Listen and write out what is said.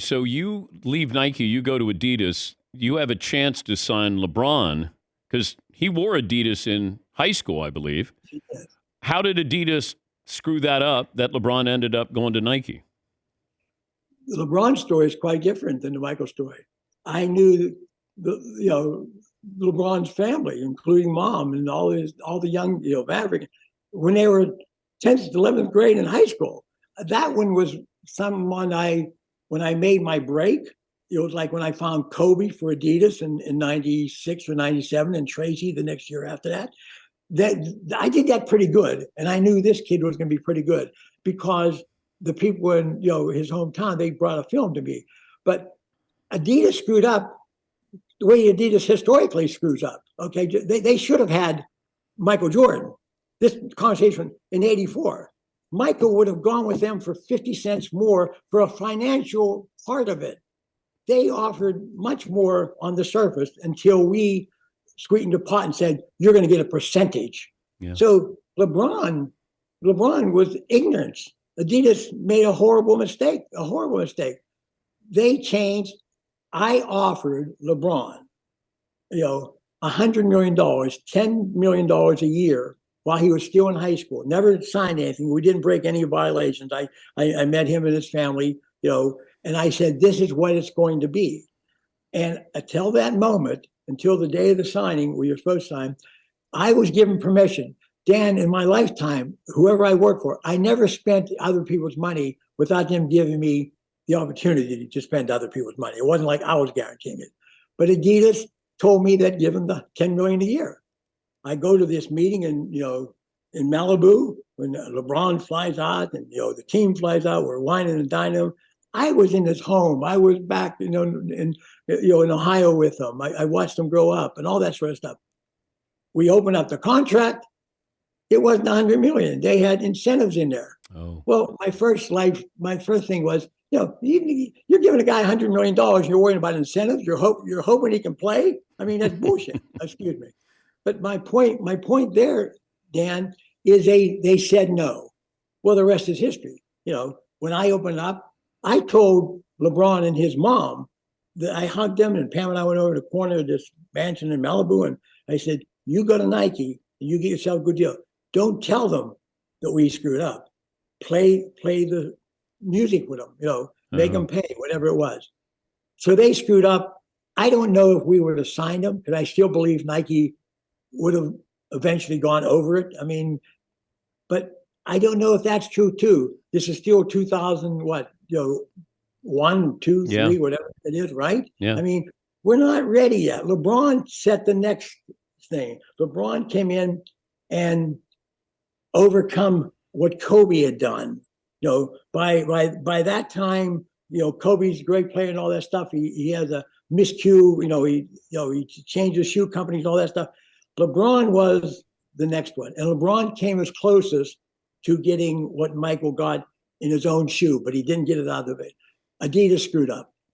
So you leave Nike, you go to Adidas. You have a chance to sign LeBron because he wore Adidas in high school, I believe. How did Adidas screw that up that LeBron ended up going to Nike? The LeBron story is quite different than the Michael story. I knew LeBron's family, including mom and all the young Maverick, when they were 10th, 11th grade in high school. That one was someone when I made my break. It was like when I found Kobe for Adidas in 96 or 97 and Tracy the next year after that. That I did that pretty good. And I knew this kid was going to be pretty good because the people in his hometown, they brought a film to me. But Adidas screwed up the way Adidas historically screws up. Okay, they should have had Michael Jordan. This conversation in '84, Michael would have gone with them for 50 cents more for a financial part of it. They offered much more on the surface until we sweetened the pot and said, "You're going to get a percentage." Yeah. So LeBron was ignorance. Adidas made a horrible mistake. They changed. I offered LeBron, $100 million, $10 million a year while he was still in high school. Never signed anything. We didn't break any violations. I met him and his family, and I said, this is what it's going to be. And until that moment, until the day of the signing, where you're supposed to sign, I was given permission. Dan, in my lifetime, whoever I worked for, I never spent other people's money without them giving me the opportunity to spend other people's money. It wasn't like I was guaranteeing it. But Adidas told me that give them the $10 million a year. I go to this meeting in Malibu when LeBron flies out and the team flies out. We're whining and dining. I was in his home. I was back in Ohio with them. I watched them grow up and all that sort of stuff. We opened up the contract. It wasn't $100 million. They had incentives in there. Oh. Well, my first thing was, you're giving a guy $100 million. You're worrying about incentives. You're hoping he can play. I mean, that's bullshit. Excuse me. But my point there, Dan, is they said no. Well, the rest is history. When I opened up, I told LeBron and his mom that I hugged them, and Pam and I went over to the corner of this mansion in Malibu, and I said, "You go to Nike and you get yourself a good deal. Don't tell them that we screwed up. Play the music with them, make them pay, whatever it was." So they screwed up. I don't know if we would have signed them, because I still believe Nike would have eventually gone over it. I mean, but I don't know if that's true too. This is still 2000, 1, 2, 3, whatever it is, right? Yeah. I mean, we're not ready yet. LeBron set the next thing. LeBron came in and overcome what Kobe had done. By that time, Kobe's a great player and all that stuff. He has a miscue. He changed his shoe companies and all that stuff. LeBron was the next one, and LeBron came as closest to getting what Michael got in his own shoe, but he didn't get it out of it. Adidas screwed up.